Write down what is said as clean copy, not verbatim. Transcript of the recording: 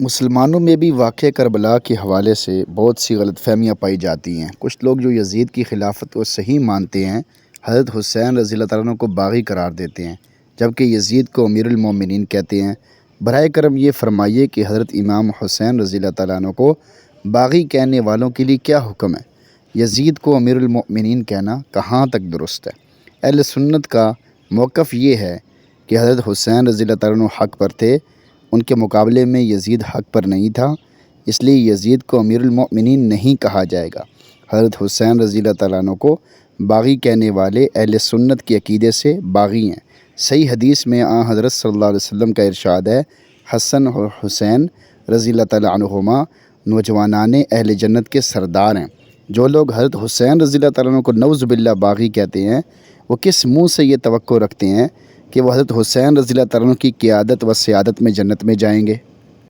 मुसलमानों में भी वाक़या करबला के हवाले से बहुत सी गलतफ़हमियाँ पाई जाती हैं। कुछ लोग जो यज़ीद की खिलाफ़त को सही मानते हैं, हज़रत हुसैन रज़ियल्लाहु ताला अन्हु को बाग़ी करार देते हैं, जबकि यज़ीद को अमीरुल मोमिनीन कहते हैं। बराए करम ये फ़रमाइए कि हज़रत इमाम हुसैन रज़ियल्लाहु ताला अन्हु को बाग़ी कहने वालों के लिए क्या हुक्म है? यज़ीद को अमीरुल मोमिनीन कहना कहाँ तक दुरुस्त है? अहले सुन्नत का मौक़िफ़ ये है कि हज़रत हुसैन रज़ियल्लाहु ताला अन्हु हक़ पर थे, उनके मुकाबले में यज़ीद हक़ पर नहीं था, इसलिए यज़ीद को अमीरुल मोमिनीन नहीं कहा जाएगा। हज़रत हुसैन रज़ियल्लाहु ताला अन्हु को बाग़ी कहने वाले अहले सुन्नत के अक़ीदे से बाग़ी हैं। सही हदीस में हज़रत सल्लल्लाहु अलैहि वसल्लम का इरशाद है, हसन और हुसैन रज़ियल्लाहु ताला अन्हुमा नौजवानाने अहले जन्नत के सरदार हैं। जो लोग हज़रत हुसैन रज़ियल्लाहु ताला अन्हु को नऊज़ बिल्लाह बाग़ी कहते हैं, वो किस मुँह से ये तवक्को रखते हैं कि वह हज़रत हुसैन रज़ियल्लाहु ताला अन्हु की क़ियादत व सियादत में जन्नत में जाएंगे?